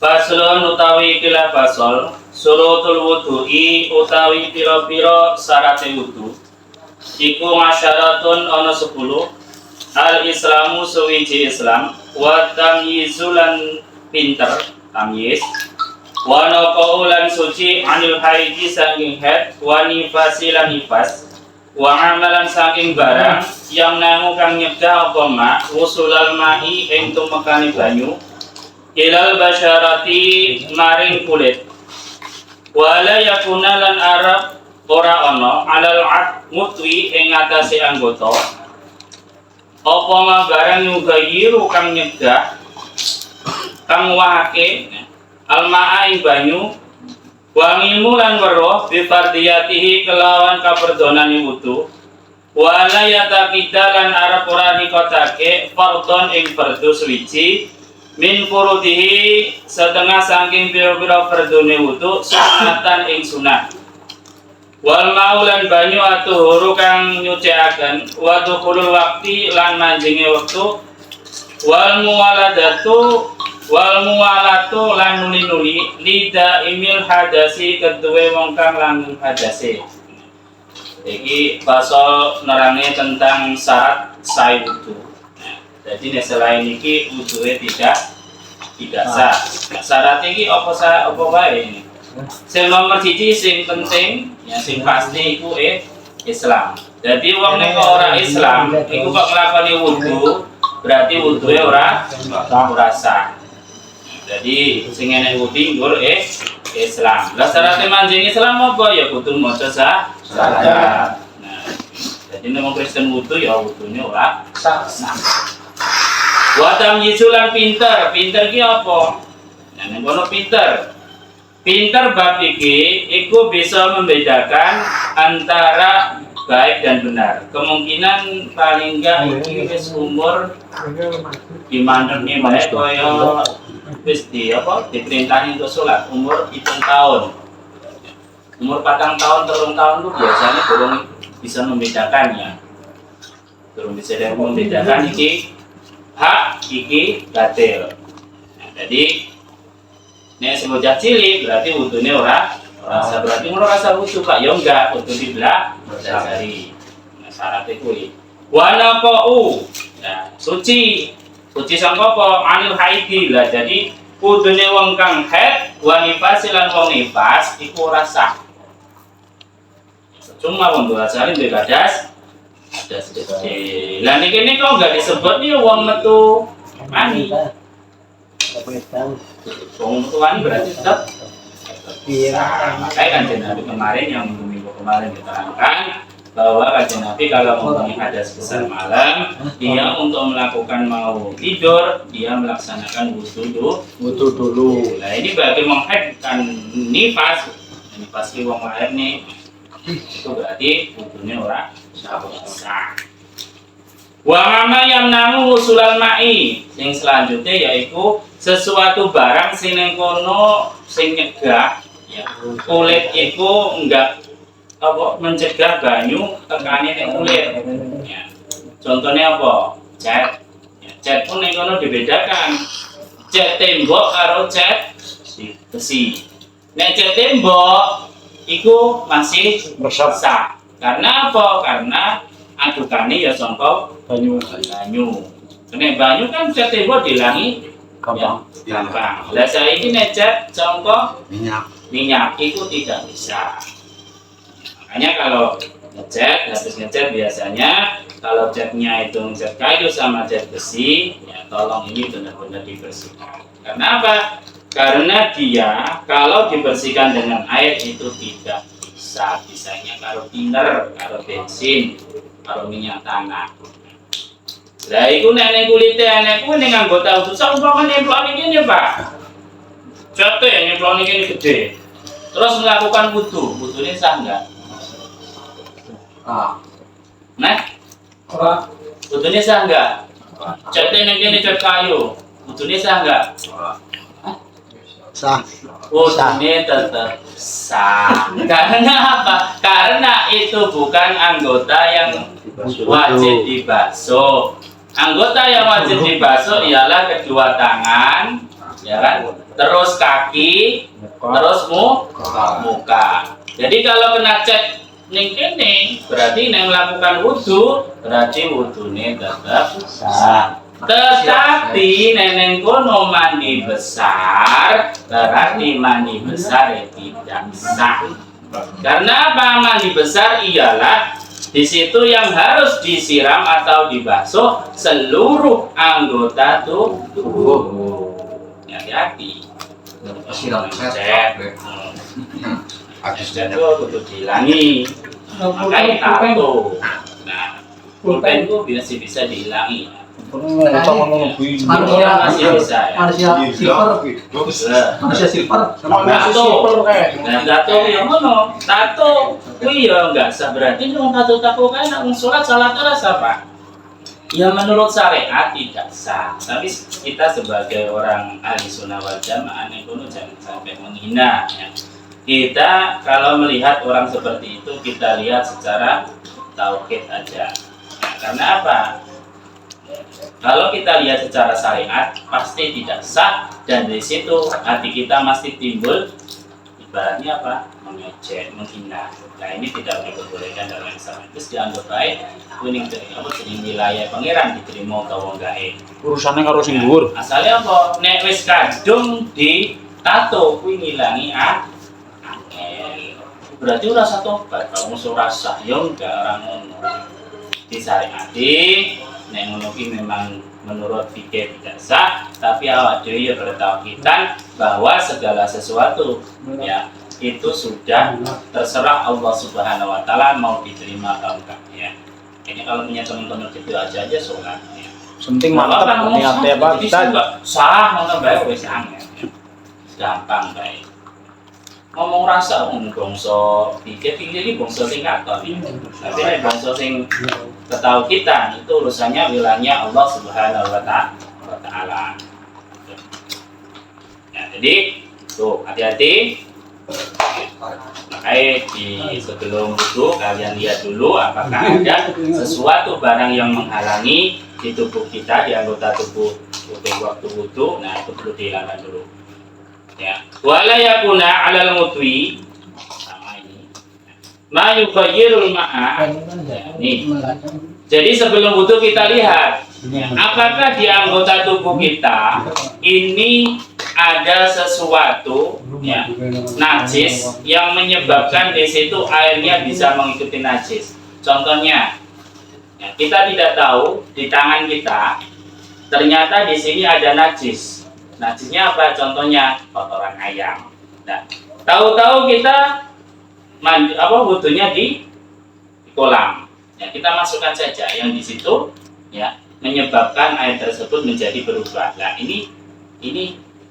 Faslun utawi kila fasol surutul wudu'i utawi piro-piro syarate wudu iku masyaratun ana 10. Al islamu suwiji Islam wa tamyizulan pinter tamyiz wa naqaulan suci anil haidi saking haid wa nifasilan nifas wa amalan saking barang yang namu kang nyegah apa ma usulal ma'i ing tumekane banyu ilal basyarati maring kulit wala yakuna lan arab ora ana alal mutwi ing atase anggota apa ma barang yugayiru kang nyegah kang wahake almaa ing banyu wa ngilmu lan weruh bi fardiyatihi kelawan kaperdonane wudu wala yatakida lan arab ora nikotake fardhon ing fardhu suwiji min furudihi setengah saking pira-pira fardhone wudu sunatan ing sunah wal maulan banyu atuhuru kang nyucikaken wa dukhulul waqti lan manjinge wektu wal muwalatu lan nuli-nuli lida imil hadasi keduwe wong kang langgeng hadase. Iki pasal nerangi tentang syarat sah wudu. Jadi selain iki wuduhe tidak sah. Nah, syarat iki apa wae ini? Sing nomor 1 sing penting, yang sing pasti iku Islam. Jadi wong nek ora Islam, iku kok nglakoni wudu, berarti wuduhe ora sah. Jadi sing enek wudu nggur Islam. Lah syarat manjing Islam apa ya kudu maca syahadat. Nah, jadi nek Kristen wudu ya wudune ora sah. Wa tamyizulan pinter ki apa? Nah, nek ono pinter bab iki iku bisa membedakan antara baik dan benar. Kemungkinan paling enggak iki wis umur dimandemi bae kaya wis diperintahin untuk sholat umur 7 tahun. Umur 4 tahun, 3 tahun itu biasanya belum bisa membedakannya. Belum bisa membedakan iki hak, iki batil. Nah, jadi nek semenjak cilik berarti wudune ora sah, berarti ora sah wudu Pak ya enggak kudu dipelajari. Nah, syaratnya kuwi. Wa naqau. Nah, suci sangka apa anil haidi lah. Jadi wudune wong kang haid wa nifas lan wong nifas iku ora sah. Cuma wong bahasane duwe kadas sedih. Lah niki kok enggak disebut nih wong metu mani. Wong tuan berarti tetap makanya Kanjeng Nabi kemarin yang minggu kemarin diterangkan bahwa Kanjeng Nabi kalau mempunyai hadas besar malam dia untuk melakukan mau tidur dia melaksanakan wudu dulu. Nah ini bagi menghaid kan nifas ki wong lahir nih itu berarti wudunya ora sah. Wa mama yang namu usulan ma'i yang selanjutnya yaitu sesuatu barang sing ning kono sing nyegah ya kulit iku enggak mencegah banyu tekane ning kulit ya. Contohnya apa? Cat. Ya, cat pun ning kono dibedakan. Cat tembok karo cat besi. Nek cat tembok iku masih sah. Karena apa? Karena adukane ya sangka banyu. Nek banyu kan cat tembok dilangi gampang. Lah saiki nek cat sangka minyak itu tidak bisa. Makanya kalau ngecat, habis ngecat biasanya kalau catnya itu ngecat kayu sama cat besi, ya tolong ini benar-benar dibersihkan. Karena apa? Karena dia kalau dibersihkan dengan air itu tidak bisa. Bisanya kalau thinner, kalau bensin, kalau minyak tanah. Lah iku nek kulite enek kuwi ning anggota usus umpama nemplok iki Pak. Contoh ya nemplok iki gede. Terus melakukan wudunya sah enggak? Nah, wudunya sah enggak? Contoh ning kene cat kayu, wudunya sah enggak? Sah. Wudunya tetap sah. Karena apa? Karena itu bukan anggota yang wajib dibasuh. Anggota yang wajib dibasuh ialah kedua tangan, ya kan? terus kaki, terus muka. Jadi kalau kena cat ning kene berarti nek melakukan wudu berarti wudune tetap sah. Tetapi neneng kono mandi besar berarti mandi besar tidak sah. Karena apa mandi besar ialah di situ yang harus disiram atau dibasuh seluruh anggota tubuh. Hati-hati. Siram cat. Cat itu kudu dihilangi. Makanya tato. Nah, pulpen itu bisa dihilangi. Manusia bisa ya. Manusia silver. Tato yang mana? Tato, iya enggak sah berarti dong tato kan nak sholat salah terus apa? Ya menurut syariat tidak sah. Tapi kita sebagai orang ahli sunnah wal jamaah itu jangan sampai menghina. Ya. Kita kalau melihat orang seperti itu kita lihat secara tauhid aja. Nah, karena apa? Kalau kita lihat secara syariat pasti tidak sah dan di situ hati kita masih timbul ibaratnya apa? Mengejek, menghina. Nah ini tidak diperbolehkan dalam Islam. Terus dianggap baik kuning apa jadi wilayah pangeran diterima atau enggak Urusannya karo sing dhuwur. Asalnya apa? Nek wis kadung di tato kuwi ngilangi angel. Berarti ora satu tobat, kalau musuh rasa yo enggak orang ngono. Disyariati nek ngono ki memang menurut fikih tidak sah, tapi awak dhewe ya bertauhidan bahwa segala sesuatu ya itu sudah terserah Allah Subhanahu wa taala mau diterima atau enggak ya. Ini kalau punya teman-teman gitu aja sholat ya. Penting mantap niatnya apa kita sah ngono bae wis angel. Gampang bae. Ngomong rasa bangsa pikir iki bangsa sing katon. Tapi nek bangsa sing ketahu kita itu urusannya wilayahnya Allah Subhanahu wa taala. Ya, jadi tuh hati-hati. Makanya di sebelum itu kalian lihat dulu apakah ada sesuatu barang yang menghalangi di tubuh kita, di anggota tubuh untuk waktu wudu. Nah itu perlu dihilangkan dulu. Ya, wala yakuna 'alal mutwi sama ini. Ma yughayyirul ma'a. Nih. Jadi sebelum wudu kita lihat apakah di anggota tubuh kita ini ada sesuatu ya najis yang menyebabkan di situ airnya bisa mengikuti najis. Contohnya, ya, kita tidak tahu di tangan kita ternyata di sini ada najis. Najisnya apa? Contohnya kotoran ayam. Nah, tahu-tahu kita wudunya di kolam. Ya, kita masukkan saja yang di situ ya menyebabkan air tersebut menjadi berubah. Nah, ini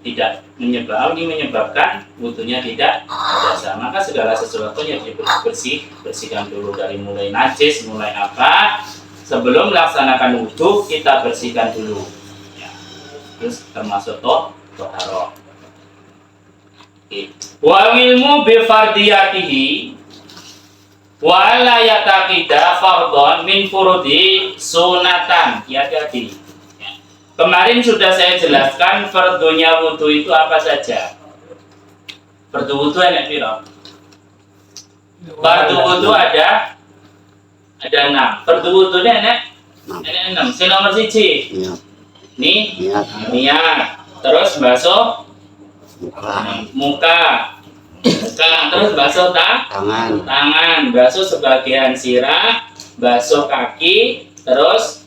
tidak menyebabkan wudunya tidak sah. Maka segala sesuatunya bersihkan dulu dari mulai najis, mulai apa. Sebelum melaksanakan wudu kita bersihkan dulu. Ya. Terus termasuk toharoh. Wa ilmu bi fardiyatihi wa la yataqida fardhon min furudi sunatan. Hati-hati. Kemarin sudah saya jelaskan fardunya wudu itu apa saja. Fardu wudu ada piro? Fardu wudu ada 6. Fardu wudunya ada 6. Sing nomor 1. Nih, niat. Terus basuh muka. Terus basuh tangan, basuh sebagian sirah, basuh kaki, terus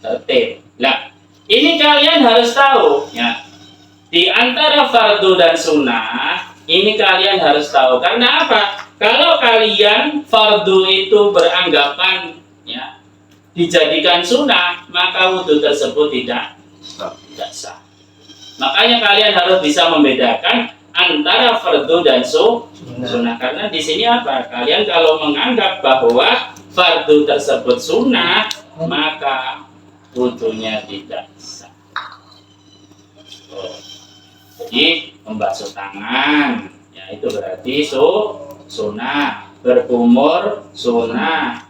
tertib. Nah, ini kalian harus tahu ya. Di antara fardu dan sunnah, ini kalian harus tahu. Karena apa? Kalau kalian fardu itu beranggapan ya dijadikan sunnah, maka wudu tersebut tidak sah. Makanya kalian harus bisa membedakan antara fardu dan sunnah. Karena di sini apa? Kalian kalau menganggap bahwa fardu tersebut sunnah, maka wudunya tidak sah. Jadi membasuh tangan, ya itu berarti sunnah. Berkumur sunnah.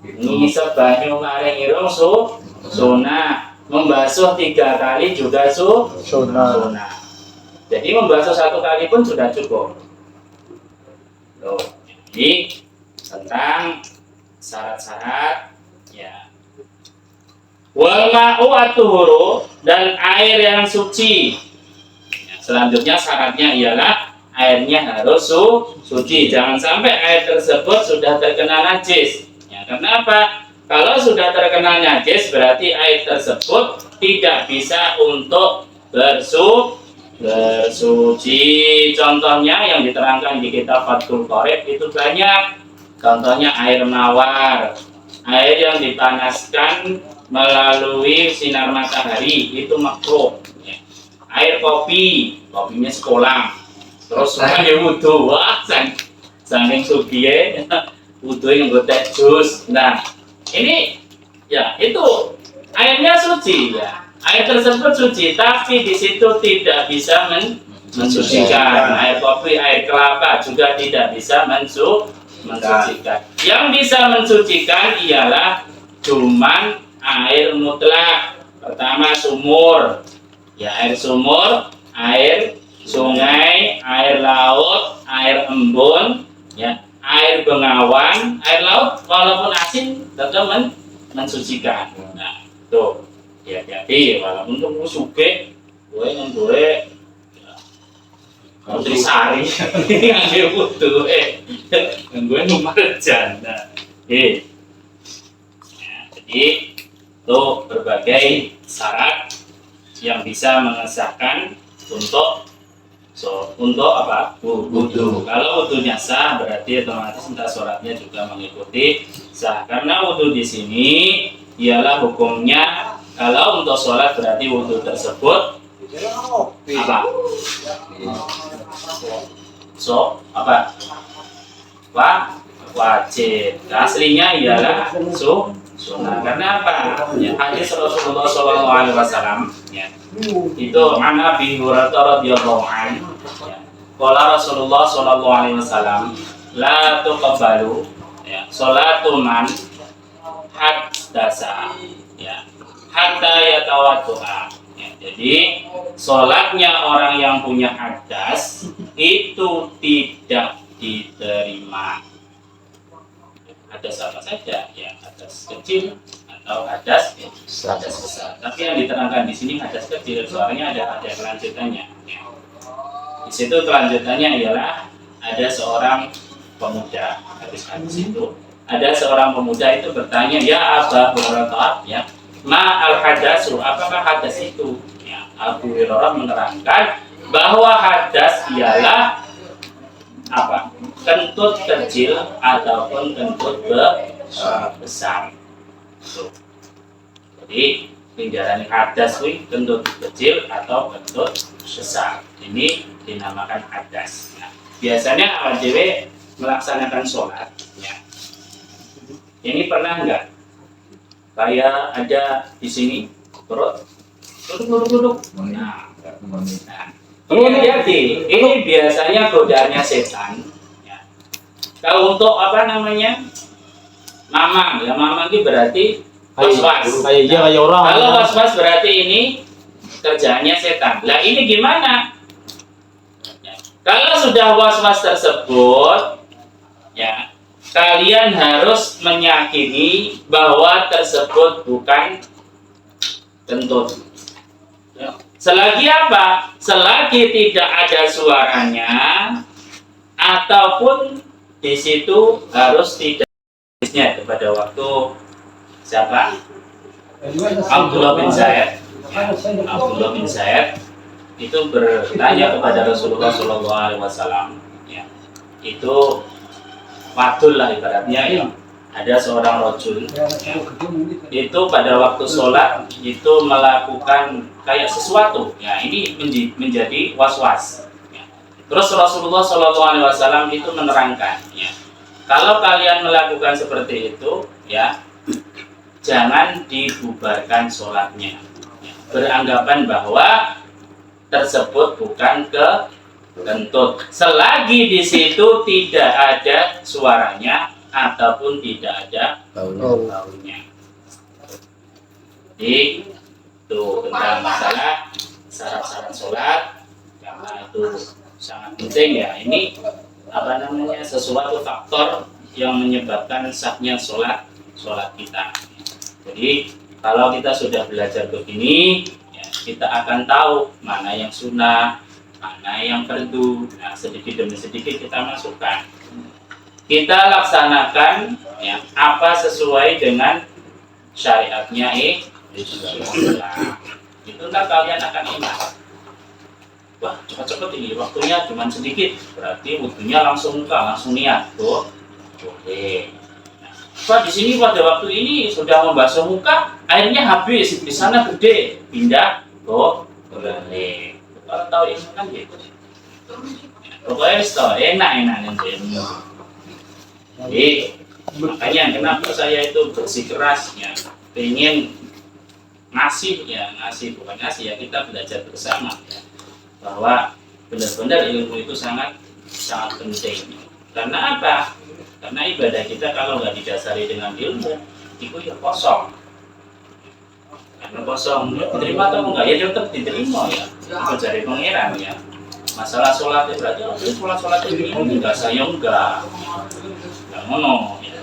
Ngisep banyu maring irung sunnah. Membasuh 3 kali juga sunnah. Jadi membasuh satu kali pun sudah cukup. Loh, ini tentang syarat-syarat ya. Wal ma'u at-tuhuru, dan air yang suci. Ya, selanjutnya syaratnya ialah airnya harus suci. Jangan sampai air tersebut sudah terkena najis. Ya, kenapa? Kalau sudah terkena najis berarti air tersebut tidak bisa untuk bersuci. Contohnya yang diterangkan di kitab Fathul Qorib itu banyak. Contohnya air mawar, air yang dipanaskan melalui sinar matahari itu makruh. Ya. Air kopi, kopinya sekolah, terus dia wudhu, wah saking sugiye wudhu yang gotek jus. Nah ini ya itu airnya suci ya. Air tersebut suci, tapi di situ tidak bisa mensucikan. Air kopi, air kelapa juga tidak bisa mensucikan. Yang bisa mensucikan ialah cuman air mutlak. Pertama sumur, ya air sumur, air sungai, air laut, air embun, ya air bengawan, air laut walaupun asin tetap mensucikan. Nah tuh. Ya jadi walaupun kamu suke, gue ngembure Nutrisari yang dia butuh, gue nomor janda. Jadi itu berbagai syarat yang bisa mengesahkan untuk apa? Wudhu. Kalau wudhunya sah berarti otomatis entah sholatnya juga mengikuti sah. Karena wudhu di sini ialah hukumnya. Kalau untuk sholat berarti wudhu tersebut apa? Apa? Wajib. Aslinya ialah sunnah. Karena apa? Ya, hadis Rasulullah SAW ya. Itu an Abi Hurairah radhiyallahu anhu. Qala Rasulullah SAW la tuqbalu ya sholatu man haddasa ya hatta yatawaddu'a. Ya, jadi sholatnya orang yang punya hadas itu tidak diterima. Hadas apa saja, ya hadas kecil atau hadas besar. Tapi yang diterangkan di sini hadas kecil, soalnya ada kelanjutannya. Ya. Di situ kelanjutannya ialah ada seorang pemuda, hadis itu ada seorang pemuda itu bertanya, ya Aba Hurairah, ya ma al hadasu, apakah hadas itu? Ya, Abu Hurairah menerangkan bahwa hadas ialah apa? Kentut kecil ataupun kentut besar. Tuh. Jadi pinjaran hadas itu kentut kecil atau kentut besar. Ini dinamakan hadas. Nah, biasanya awal dewe melaksanakan sholat. Ya. Ini pernah enggak? Kayak ada di sini perut duduk. Nah, ini biasanya godaannya setan. Ya. Kalau untuk apa namanya mamang, ya mamang ini berarti was-was. Kalau was-was berarti ini kerjaannya setan. Lah ini gimana? Ya. Kalau sudah was-was tersebut, ya kalian harus meyakini bahwa tersebut bukan kentut. Ya. Selagi apa? Selagi tidak ada suaranya ataupun di situ harus tidak kepada waktu siapa? Abdullah bin Zaid. Ya, Abdullah bin Zaid itu bertanya kepada Rasulullah SAW. Ya, itu wadul lah ibaratnya ya. Ada seorang rojul ya, itu pada waktu sholat itu melakukan kayak sesuatu ya, ini menjadi was-was ya. Terus Rasulullah SAW itu menerangkan ya, kalau kalian melakukan seperti itu ya jangan dibubarkan sholatnya ya. Beranggapan bahwa tersebut bukan kentut selagi di situ tidak ada suaranya ataupun tidak ada baunya. Jadi itu tentang masalah syarat-syarat sholat karena itu sangat penting ya. Ini apa namanya, sesuatu faktor yang menyebabkan sahnya sholat kita. Jadi kalau kita sudah belajar begini, ya, kita akan tahu mana yang sunnah, mana yang fardu. Nah, sedikit demi sedikit kita masukkan. Kita laksanakan ya, apa sesuai dengan syariatnya Islam. Itu ntar kalian akan ingat. Wah, cepat-cepat ini waktunya cuma sedikit, berarti wudhunya langsung niat, tuh boleh. Nah, di sini pada waktu ini sudah membasuh muka, airnya habis, di sana gede, pindah, tuh boleh. Kalau tahu ilmu kan gitu. Pokoknya tahu enak ilmu. Jadi makanya kenapa saya itu bersikeras ya, pengen ngasih bukan ngasih ya, kita belajar bersama ya, bahwa benar-benar ilmu itu sangat penting. Karena apa? Karena ibadah kita kalau nggak didasari dengan ilmu, itu ya kosong. Karena kosong, diterima atau enggak ya tetap diterima ya. Itu dari pangeran ya. Masalah sholat itu berarti sholat ini enggak, saya enggak ngono. Ya.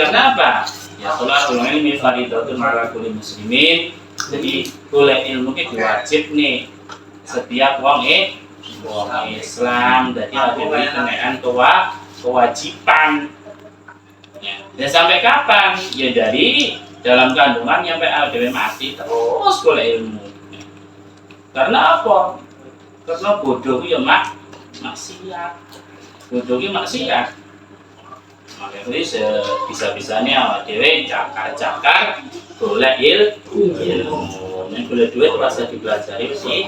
Karena apa? Ya sholat ini fardhatun ala kulli muslimin. Jadi boleh ilmu itu wajib nih setiap wong Islam. Jadi ada kenaikan kewajiban ya. Dan sampai kapan? Ya dari dalam kandungan sampai adewe mati terus boleh ilmu. Karena apa? Karena bodoh ya maksiat. Bodoh ya maksiat. Makanya bisa-bisanya adewe cakar boleh ilmu. Yang boleh duit rasa dipelajari sih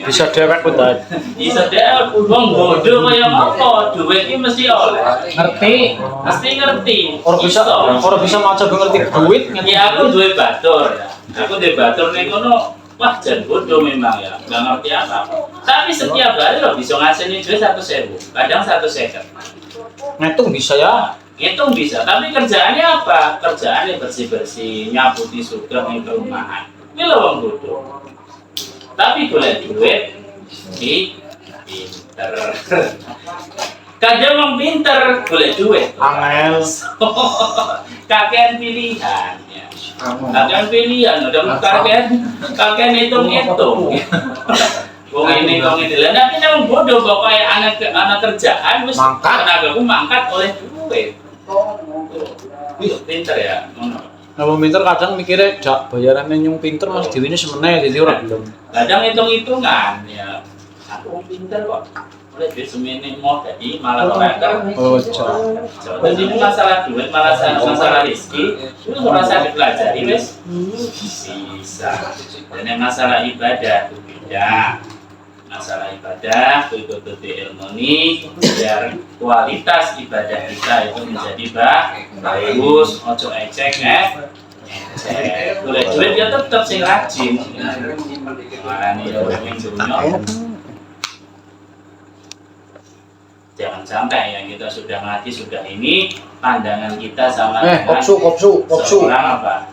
Bisa dewek udah. bisa dewek wong bodoh kaya apa duit iki mesti oleh ngerti Orang bisa maca ngerti duit. ya. Aku duwe batur ya, aku duwe batur ning kono, wah jan bodoh memang ya, nggak ngerti apa, tapi setiap hari lo bisa ngasih duit 1.000, kadang 150. Ngitung bisa ya. Ngitung bisa, tapi kerjaannya apa? Kerjaannya bersih-bersih, nyaputi sugar yang ke rumahan. Ini lo wong bodoh. Tapi boleh duit di pinter. Kadang wong pinter boleh duit. Angel. Kakean pilihan ya. Kakean pilihan, udah kakean hitung-hitung. Wong ini lah. Tapi wong bodoh pokoknya anak kerjaan wis tenagaku mangkat oleh duit. Pinter ya. Nah, pinter kadang mikirnya jak bayarannya nyung pinter mas dewi ini semeneh jadi orang belum. Kadang hitung-hitungan ya. Aku pinter kok. Oleh duit semene mau jadi malah orang. Oh, jadi ini masalah duit, masalah rezeki itu merasa dipelajari wis bisa. Dan yang masalah ibadah itu beda. Masalah ibadah ikuti ilmu ini biar kualitas ibadah kita itu menjadi bagus, ojo ecek boleh duit ya tetap sing rajin. Marani orang dunia. Jangan sampai yang kita sudah ngaji sudah ini pandangan kita sama dengan kopsu. orang apa?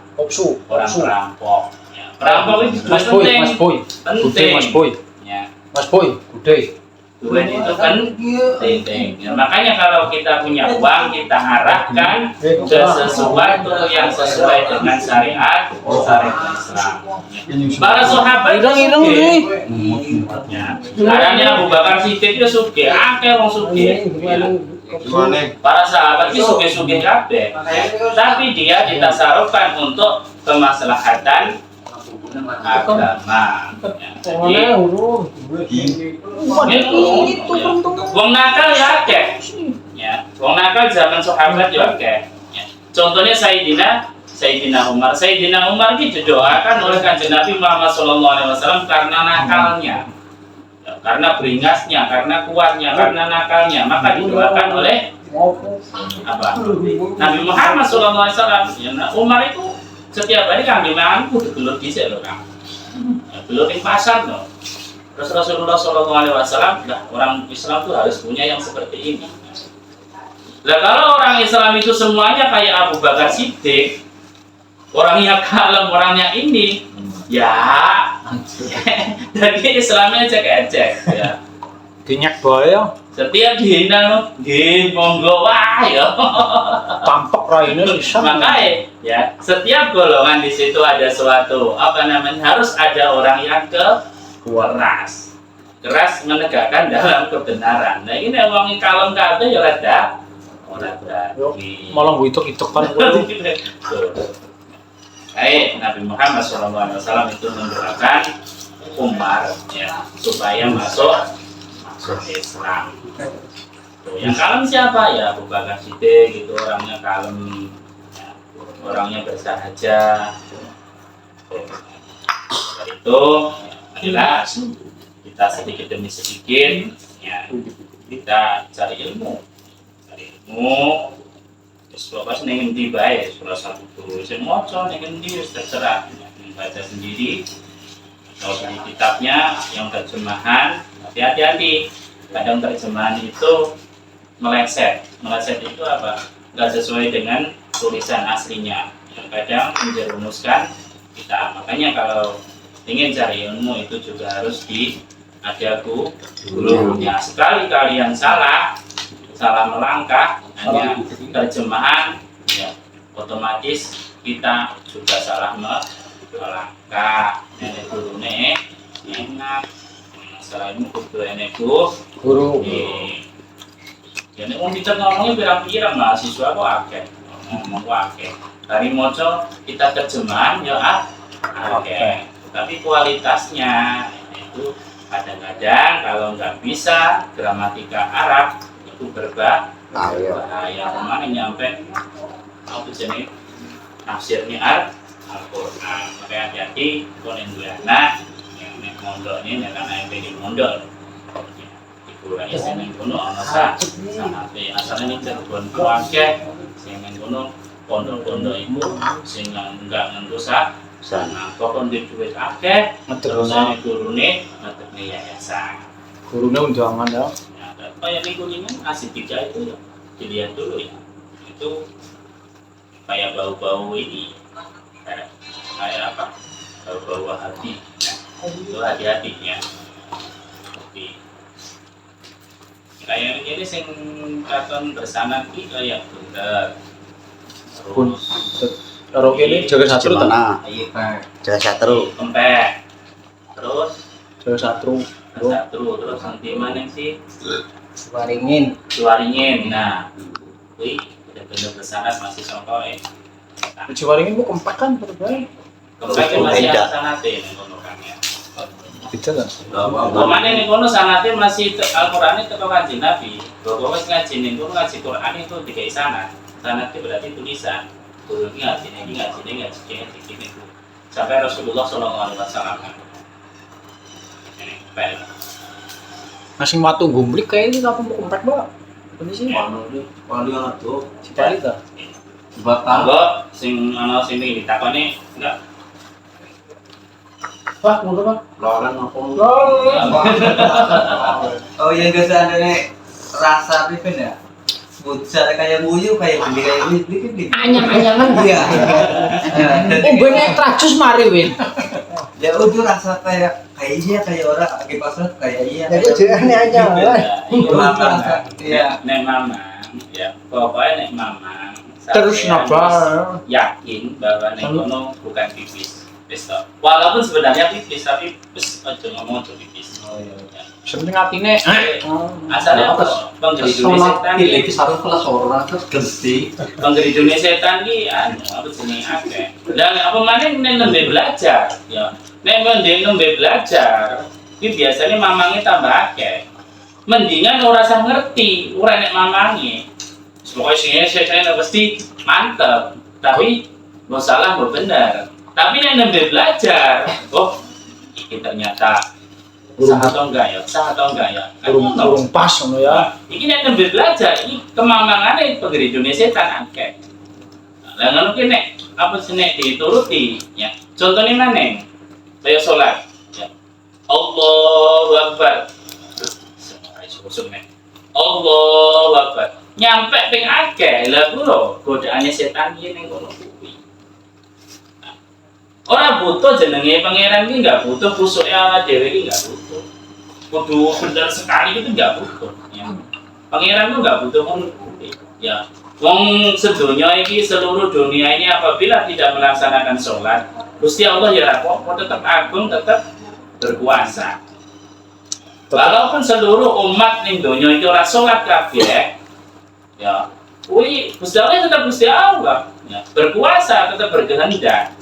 Orang perampok. Ya, perampok itu penting. Mas Boy. Ya. Mas Boy, duit itu kan penting. Ya, makanya kalau kita punya uang kita arahkan ke sesuatu yang sesuai dengan syariat Islam. Para sahabat ireng nih. Ya. Caranya Abu Bakar Siddiq itu sugih, akeh wong sugih. Para sahabat itu sugih-sugih kabeh. Tapi dia ditasarufkan untuk kemaslahatan agama. Wong nakal ya akeh. Ya, wong nakal zaman sahabat ya akeh. Ya. Contohnya Sayyidina Umar. Sayyidina Umar ini didoakan oleh Kanjeng Nabi Muhammad SAW karena nakalnya. Ya, karena beringasnya, karena kuatnya, karena nakalnya, maka didoakan oleh apa? Nabi Muhammad SAW. Ya, Umar itu setiap hari kami makan kudu gelut dhisik lho, Kang. Gelut di pasar loh. Terus Rasulullah SAW, nah orang Islam itu harus punya yang seperti ini. Nah kalau orang Islam itu semuanya kayak Abu Bakar Siddiq, orangnya kalem, orangnya ini, ya Jadi Islamnya ecek-ecek ya. Dinyak bae ya. Setiap dihina nggih monggo wae ya. Tampak raine lisan. Makanya ya, setiap golongan di situ ada suatu harus ada orang yang keras. Keras menegakkan dalam kebenaran. Nah, ini wong kalem kabeh ya rada Malah ituk-ituk kan kuwi. Baik, Nabi Muhammad SAW itu mendoakan Umar ya supaya masuk Islam. Tuh, yang kalem siapa ya? Abu Bakar Siddiq gitu, orangnya kalem, ya, orangnya bersahaja. Dari itu kita sedikit demi sedikit ya kita cari ilmu, terus pas nengin di baik salah satu guru saya moco nengin di terserah membaca sendiri atau di kitabnya yang terjemahan. Hati-hati, kadang terjemahan itu meleset itu apa? Nggak sesuai dengan tulisan aslinya, yang kadang menjerumuskan kita. Makanya kalau ingin cari ilmu itu juga harus ada gurunya. Sekali kalian salah melangkah hanya terjemahan, ya otomatis kita juga salah melangkah. Nenek gurune enak. Masalah ini kudu enek guru. Ya nek wong pinter ngomongnya pirang-pirang mahasiswa kok akeh. Ngomong akeh. Dari moco kita terjemahan ya akeh. Tapi kualitasnya itu kadang-kadang kalau nggak bisa gramatika Arab itu berbahaya. Kemana nyampe apa jenis tafsirnya Al-Quran. Makanya hati-hati kalau yang dua anak yang mondok ini kan yang pengen mondok dikurangnya saya mengguno masa sanate asalnya ini terbun keluarga saya mengguno pondok-pondok itu sehingga enggak ngendusak sana pokoknya di duit akeh terus saya gurune ngetekne yayasan Gurune undangan ya. Kayak minggu ini asik tiga itu ya dilihat dulu ya itu kayak bau-bau ini kayak apa bau-bau hati itu hati-hati ya. Kayak ini sing katon bersama ki kayak bener Pun karo kene jaga satru Gimana? iya Pak Jaga satru. empek terus jaga satru. terus nanti mana sih Waringin. Nah wih bener-bener bersama masih contoh Ciwaringin kok kompak kan berbagai. kembali masih ada sanate nih konokannya. Beda kan? Pemane nih kono sanate masih Al-Qur'ane teko Kanjeng Nabi. Bahwa wis ngaji ning kono ngaji Qur'an itu dikai sanat. Sanate berarti tulisan. Guru iki ngaji itu. Sampai Rasulullah sallallahu alaihi wasallam. Ini baik. Masih watu gumblik kayak ini apa mau kompak, Mbak? Ini sih. Paling atuh. Cipali ta? Bakal. Enggak sing ana sini ditakoni enggak. Pak, mau Pak? Lolan apa? Oh yang biasa nih rasa pipen ya. Butsar kayak buyu kayak gede kayak dikit. Anyang-anyangan. Iya. Banyak tracus mari win. Ya udah rasa kayak orang lagi pasar kayak iya. Jadi jenenge aja. Itu mamang. Iya. Nek mamang ya pokoknya nek mamang Terus sampean napa? yakin bahwa nek kono bukan pipis. Wis to. Walaupun sebenarnya pipis tapi wis aja ngomong aja pipis. Oh iya. Sebenarnya ngatine. Asalnya apa? Penggridune setan Iki satu kelas orang terus genti. Penggridune setan ki apa jenenge akeh. Dan apa maneh nek nembe belajar ya. Nek nembe belajar iki biasanya mamangnya tambah akeh. Mendingan ora usah ngerti, ora nek mamange. Pokoknya saya pasti mantep, tapi mau salah mau benar. Tapi yang nembe belajar, oh ini ternyata sah atau enggak ya? Urung pas ngono ya. Ini yang nembe belajar, ini kemamangannya penggiri Indonesia setan akeh. Lah ngono ki nek apa sih nek dituruti ya. Contohnya mana? Kayak sholat, ya. Allahu Akbar. Allahu Akbar. Nyampe ping akeh lha kula godaane setan iki ning kono kuwi. Ora butuh jenenge pangeran iki enggak butuh kusuke awake dhewe iki enggak butuh. Kudu bener sekali itu enggak butuh. Ya. Pangeran itu enggak butuh ngono. Ya. Wong sedonya iki seluruh dunia ini apabila tidak melaksanakan sholat, Gusti Allah ya rapopo tetap agung, tetap berkuasa. Walaupun seluruh umat ning donya iki ora sholat kabeh, ya, kuwi Gusti Allah tetap Gusti Allah, ya, berkuasa, tetap berkehendak.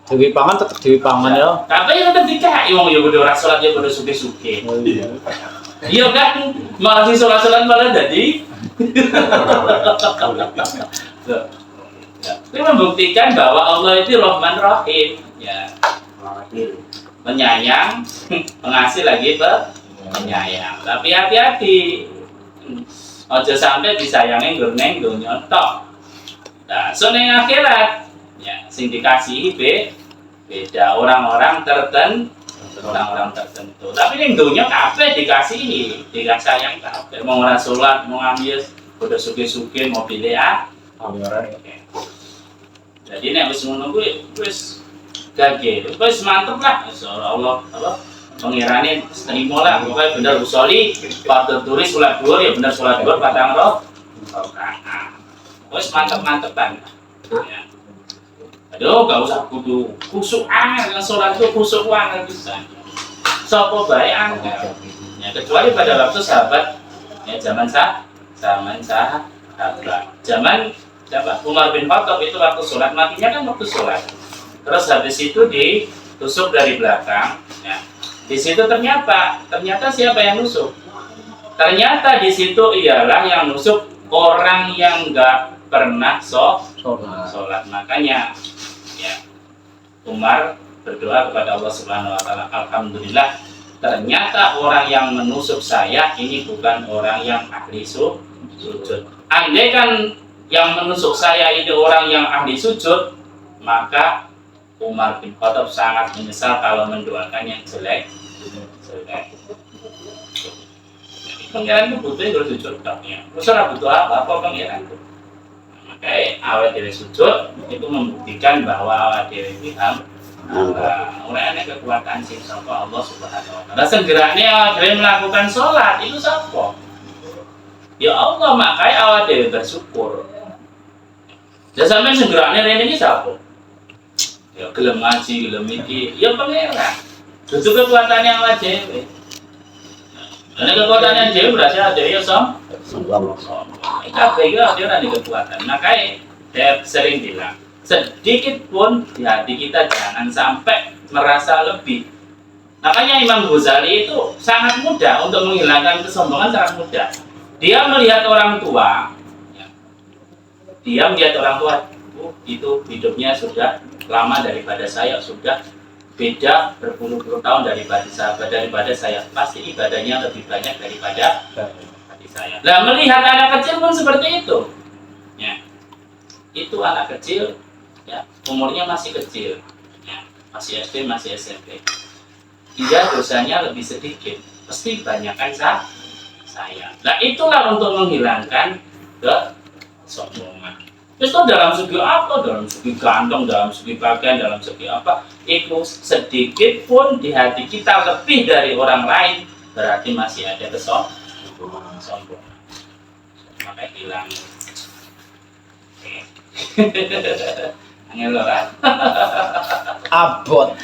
Dewi pangan tetep dewi pangan ya. Tapi ya tetap dikai wong ya kudu ora sholat ya kudu suge-suge. Oh iya. Iya kan, malah di sholat-sholat malah jadi. Loh. Ya. Itu membuktikan bahwa Allah itu Rahman Rahim, ya, penyayang, pengasih lagi penyayang. Tapi hati-hati, ojo sampai disayangi gurneng dunia tok. Nah, so neng akhirat, ya, sing dikasihi beda orang-orang tertentu. Tapi ning dunya kabeh dikasihi, dikasayang kabeh. Mau ora salat, mau ngambil udah suge-suge mau pilih Jadi nek wis ngono kuwi wis gage, wis mantep lah. Insyaallah Allah pengirane terima lah, pokoknya bener usoli, patut turis salat dhuwur ya bener salat dhuwur patang rakaat. Wis mantep-mantepan. Ya. Aduh, gak usah kudu khusuk yang sholat itu khusuk banget bisa. Sopo bae angel. Ya, kecuali pada waktu sahabat ya zaman sahabat. Zaman siapa? Umar bin Khattab itu waktu sholat matinya kan waktu sholat. Terus habis itu ditusuk dari belakang. Ya. Di situ ternyata siapa yang nusuk? Ternyata di situ ialah yang nusuk orang yang nggak pernah sholat. Makanya ya, Umar berdoa kepada Allah Subhanahu wa taala, alhamdulillah ternyata orang yang menusuk saya ini bukan orang yang ahli sujud. Andai kan yang menusuk saya ini orang yang ahli sujud, maka Umar bin Khattab sangat menyesal kalau mendoakan yang jelek. Pangeran itu butuh yang sujud ya. Terus butuh apa pangeran itu? Awal dewi sujud itu membuktikan bahwa awal dewi itu orang ada kekuatan sing sapa Allah Subhanahu wa taala. Segeraane awal dewi melakukan sholat itu sapa? Ya Allah, makanya awal dewi bersyukur. Ya sampai segeraane rene iki sapa? Ya gelem ngaji, gelem iki, ya pangeran. Itu kekuatannya awal dewi. Nah, kekuatannya dewi berarti ada ya sombong. Kabeh iki ora ada kekuatan. Makanya saya sering bilang, sedikit pun di hati kita jangan sampai merasa lebih. Makanya Imam Ghazali itu sangat mudah untuk menghilangkan kesombongan, sangat mudah. Dia melihat orang tua, ya, itu hidupnya sudah lama daripada saya, sudah beda berpuluh-puluh tahun daripada saya. Pasti ibadahnya lebih banyak daripada saya. Nah, melihat anak kecil pun seperti itu. Ya. Itu anak kecil, ya, umurnya masih kecil, ya, masih SD, masih SMP. Dia dosanya lebih sedikit, pasti banyakkan saya. Nah, itulah untuk menghilangkan kesombongan. Terus dalam segi apa? Dalam segi ganteng, dalam segi pakaian, dalam segi apa? Itu sedikit pun di hati kita lebih dari orang lain, berarti masih ada sombong. Maka hilang. Angel ora. Abot.